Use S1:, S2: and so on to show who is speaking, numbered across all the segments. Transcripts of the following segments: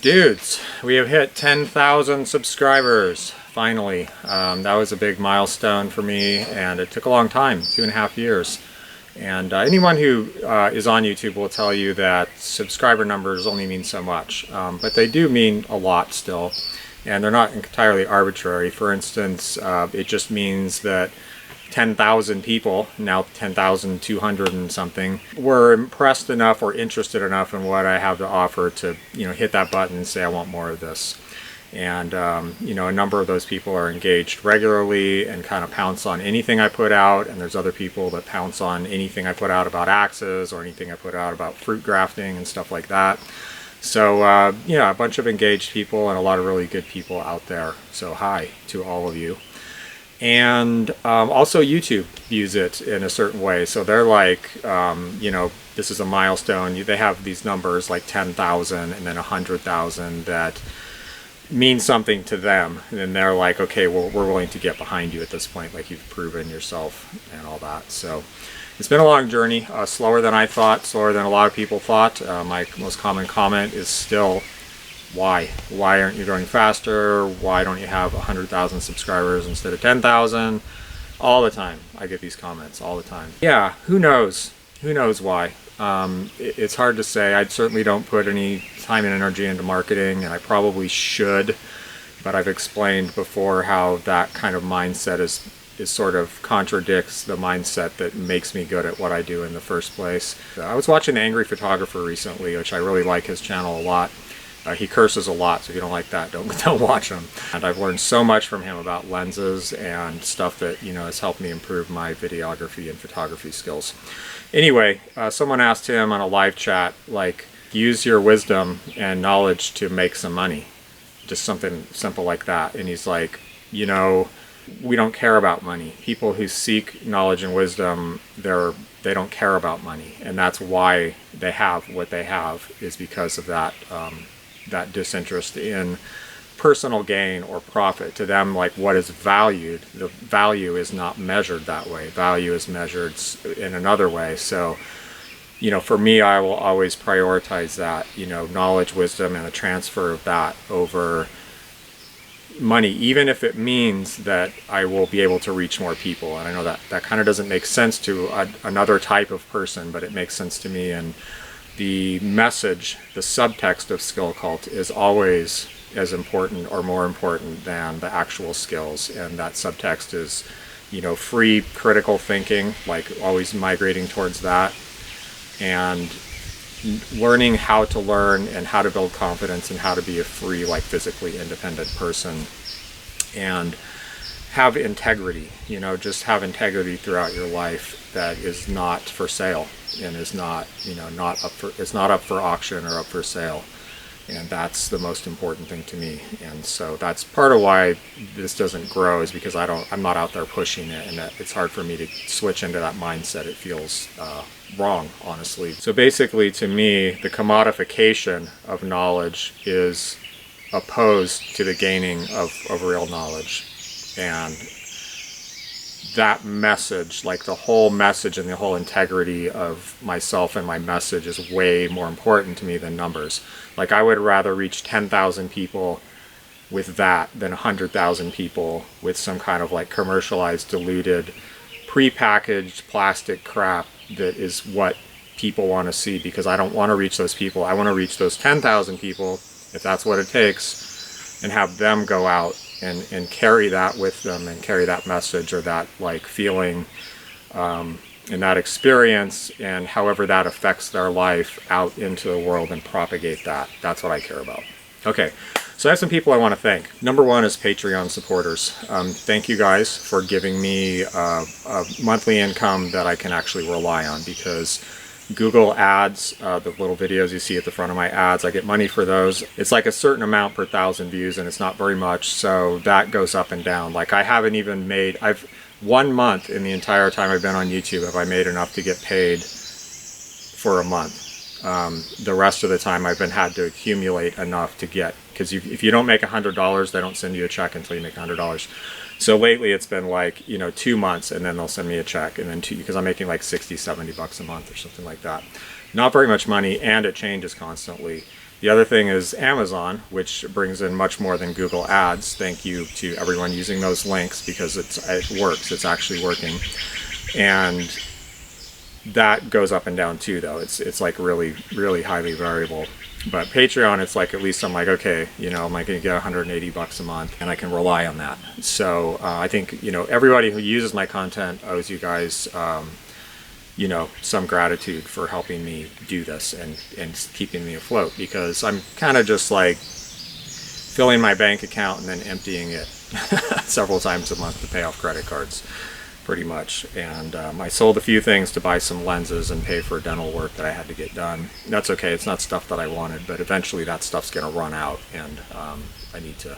S1: Dudes, we have hit 10,000 subscribers, finally. That was a big milestone for me, and it took a long time, 2.5 years. And anyone who is on YouTube will tell you that subscriber numbers only mean so much, but they do mean a lot still, and they're not entirely arbitrary. For instance, it just means that 10,000 people, now 10,200 and something, were impressed enough or interested enough in what I have to offer to, hit that button and say, I want more of this. And, a number of those people are engaged regularly and kind of pounce on anything I put out. And there's other people that pounce on anything I put out about axes or anything I put out about fruit grafting and stuff like that. So, a bunch of engaged people and a lot of really good people out there. So hi to all of you. And also YouTube views it in a certain way. So they're like, this is a milestone. They have these numbers like 10,000 and then 100,000 that mean something to them. And then they're like, okay, well, we're willing to get behind you at this point. Like you've proven yourself and all that. So it's been a long journey, slower than I thought, slower than a lot of people thought. My most common comment is still, why? Why aren't you going faster? Why don't you have 100,000 subscribers instead of 10,000? All the time. I get these comments all the time. Yeah, who knows? Who knows why? It's hard to say. I certainly don't put any time and energy into marketing, and I probably should, but I've explained before how that kind of mindset is sort of contradicts the mindset that makes me good at what I do in the first place. I was watching Angry Photographer recently, which I really like his channel a lot. He curses a lot, so if you don't like that, don't watch him. And I've learned so much from him about lenses and stuff that has helped me improve my videography and photography skills. Anyway, someone asked him on a live chat, like, use your wisdom and knowledge to make some money, just something simple like that. And he's like, we don't care about money. People who seek knowledge and wisdom, they don't care about money, and that's why they have what they have, is because of that. That disinterest in personal gain or profit. To them, like, what is valued, the value is not measured that way. Value is measured in another way. So, for me, I will always prioritize that, knowledge, wisdom, and the transfer of that over money, even if it means that I will be able to reach more people. And I know that kind of doesn't make sense to another type of person, but it makes sense to me. And the message, the subtext of SkillCult is always as important or more important than the actual skills. And that subtext is, free critical thinking, like always migrating towards that, and learning how to learn and how to build confidence and how to be a free, like physically independent person, and have integrity, just have integrity throughout your life that is not for sale and is not, it's not up for auction or up for sale. And that's the most important thing to me. And so that's part of why this doesn't grow, is because I'm not out there pushing it, and it's hard for me to switch into that mindset. It feels wrong, honestly. So basically, to me, the commodification of knowledge is opposed to the gaining of real knowledge. And that message, like the whole message and the whole integrity of myself and my message, is way more important to me than numbers. Like, I would rather reach 10,000 people with that than 100,000 people with some kind of like commercialized, diluted, pre-packaged plastic crap that is what people want to see, because I don't want to reach those people. I want to reach those 10,000 people, if that's what it takes, and have them go out and carry that with them, and carry that message or that like feeling and that experience, and however that affects their life, out into the world and propagate that. That's what I care about. Okay, so I have some people I want to thank. Number one is Patreon supporters. Thank you guys for giving me a monthly income that I can actually rely on, because Google ads, the little videos you see at the front of my ads, I get money for those. It's like a certain amount per 1,000 views, and it's not very much, so that goes up and down. Like, I haven't even made, 1 month in the entire time I've been on YouTube have I made enough to get paid for a month. The rest of the time I've had to accumulate enough to get, because if you don't make $100, they don't send you a check until you make $100. So lately it's been like, 2 months, and then they'll send me a check, and then because I'm making like 60, 70 bucks a month or something like that. Not very much money, and it changes constantly. The other thing is Amazon, which brings in much more than Google Ads. Thank you to everyone using those links, because it works. It's actually working. And that goes up and down too, though. It's like really, really highly variable. But Patreon, it's like, at least I'm like, okay, you know, I'm like going to get 180 bucks a month, and I can rely on that. So I think, you know, everybody who uses my content owes you guys, you know, some gratitude for helping me do this and keeping me afloat, because I'm kind of just like filling my bank account and then emptying it several times a month to pay off credit cards, pretty much. And I sold a few things to buy some lenses and pay for dental work that I had to get done. That's okay. It's not stuff that I wanted, but eventually that stuff's going to run out, and I need to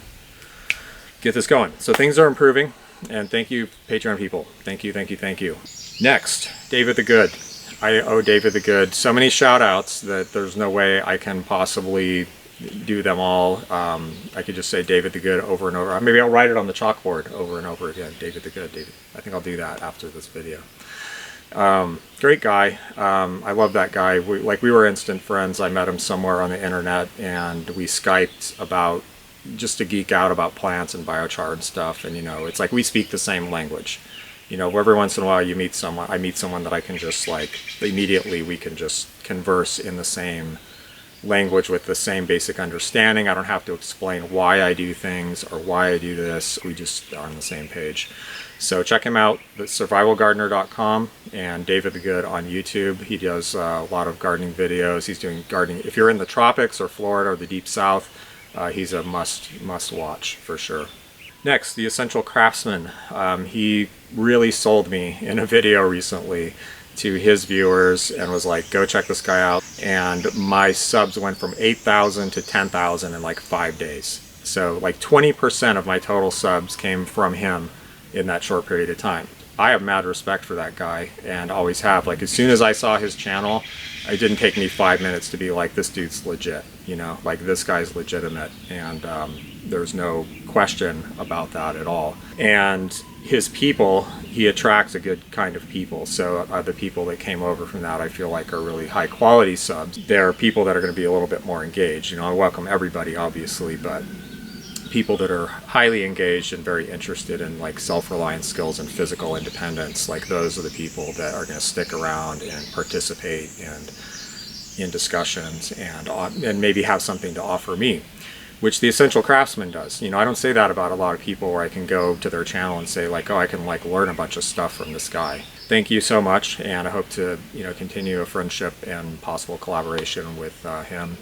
S1: get this going. So things are improving, and thank you, Patreon people. Thank you, thank you, thank you. Next, David the Good. I owe David the Good so many shout outs that there's no way I can possibly do them all. I could just say David the Good over and over. Maybe I'll write it on the chalkboard over and over again. David the Good, David. I think I'll do that after this video. Great guy. I love that guy. We were instant friends. I met him somewhere on the internet, and we Skyped about, just to geek out about plants and biochar and stuff. And you know, it's like we speak the same language. You know, every once in a while you meet someone, I meet someone that I can just like, immediately we can just converse in the same language with the same basic understanding. I don't have to explain why I do things or why I do this. We just are on the same page. So check him out, survivalgardener.com, and David the Good on YouTube. He does a lot of gardening videos. He's doing gardening. If you're in the tropics or Florida or the deep south, he's a must watch for sure. Next, the Essential Craftsman. He really sold me in a video recently to his viewers and was like, go check this guy out. And my subs went from 8,000 to 10,000 in like 5 days. So like 20% of my total subs came from him in that short period of time. I have mad respect for that guy, and always have. Like, as soon as I saw his channel, it didn't take me 5 minutes to be like, this dude's legit, you know, like this guy's legitimate, and there's no question about that at all. And his people, he attracts a good kind of people. So the people that came over from that, I feel like, are really high quality subs. They're people that are going to be a little bit more engaged. You know, I welcome everybody, obviously, but people that are highly engaged and very interested in like self-reliance skills and physical independence, like those are the people that are going to stick around and participate and in discussions and maybe have something to offer me, which the Essential Craftsman does. You know, I don't say that about a lot of people, where I can go to their channel and say like, oh, I can like learn a bunch of stuff from this guy. Thank you so much, and I hope to, you know, continue a friendship and possible collaboration with him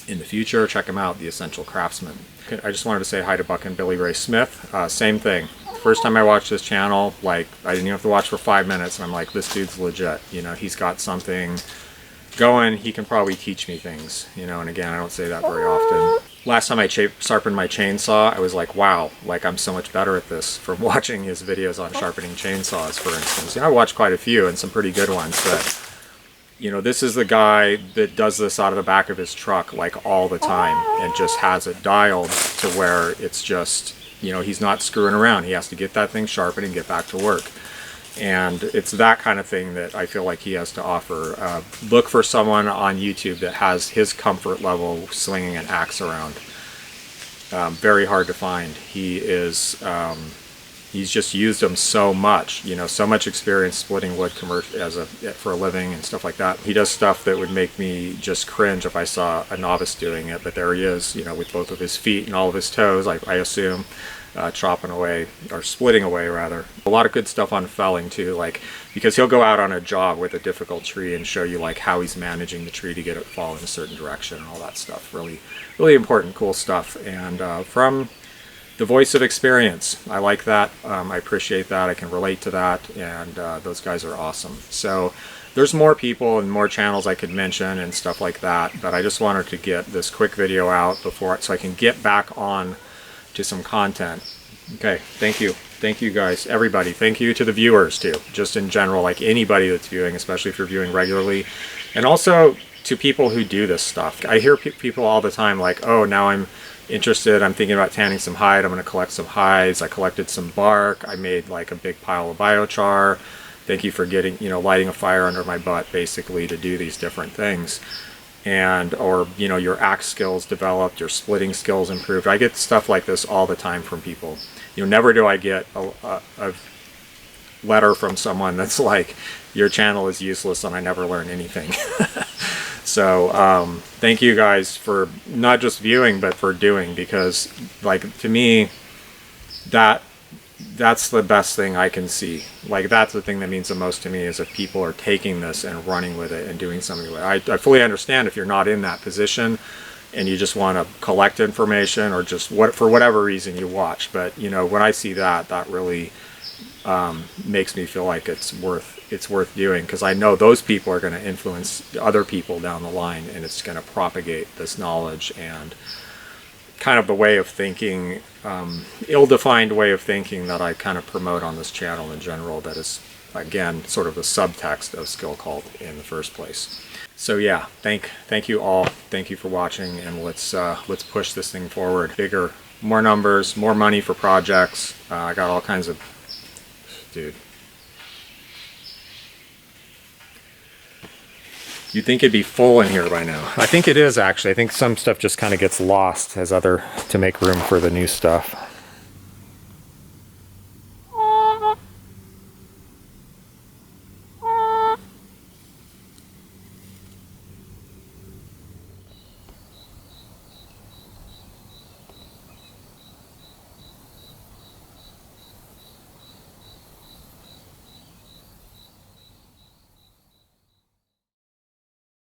S1: in the future. Check him out, the Essential Craftsman. I just wanted to say hi to Buck and Billy Ray Smith. Same thing. First time I watched his channel, like, I didn't even have to watch for 5 minutes, and I'm like, this dude's legit. You know, he's got something going. He can probably teach me things, you know, and again, I don't say that very often. Last time I sharpened my chainsaw, I was like, wow, like I'm so much better at this from watching his videos on sharpening chainsaws, for instance. You know, I watched quite a few and some pretty good ones, but you know, this is the guy that does this out of the back of his truck like all the time and just has it dialed to where it's just, you know, he's not screwing around. He has to get that thing sharpened and get back to work. And it's that kind of thing that I feel like he has to offer. Look for someone on YouTube that has his comfort level swinging an axe around. Very hard to find. He is, he's just used them so much, you know, so much experience splitting wood for a living and stuff like that. He does stuff that would make me just cringe if I saw a novice doing it, but there he is, you know, with both of his feet and all of his toes, I assume, chopping away, or splitting away rather. A lot of good stuff on felling too, like, because he'll go out on a job with a difficult tree and show you like how he's managing the tree to get it to fall in a certain direction and all that stuff. Really, really important, cool stuff. And from the voice of experience, I like that. I appreciate that. I can relate to that, and those guys are awesome. So there's more people and more channels I could mention and stuff like that, but I just wanted to get this quick video out before, so I can get back on to some content. Okay, thank you. Thank you guys, everybody. Thank you to the viewers too, just in general, like anybody that's viewing, especially if you're viewing regularly. And also to people who do this stuff. I hear people all the time like, oh, now I'm interested, I'm thinking about tanning some hide, I'm going to collect some hides, I collected some bark, I made like a big pile of biochar. Thank you for getting, you know, lighting a fire under my butt basically to do these different things. and or you know, your axe skills developed, your splitting skills improved. I get stuff like this all the time from people. You know, never do I get a letter from someone that's like, your channel is useless and I never learn anything. So thank you guys for not just viewing but for doing, because like to me that's the best thing I can see. Like that's the thing that means the most to me, is if people are taking this and running with it and doing something with it. I fully understand if you're not in that position and you just want to collect information or just for whatever reason you watch. But you know, when I see that really makes me feel like it's worth doing, because I know those people are going to influence other people down the line, and it's going to propagate this knowledge and kind of the way of thinking, ill-defined way of thinking that I kind of promote on this channel in general, that is again sort of the subtext of SkillCult in the first place. So yeah, thank you all, thank you for watching, and let's push this thing forward. Bigger, more numbers, more money for projects. I got all kinds of, dude. You'd think it'd be full in here by now. I think it is actually. I think some stuff just kind of gets lost to make room for the new stuff.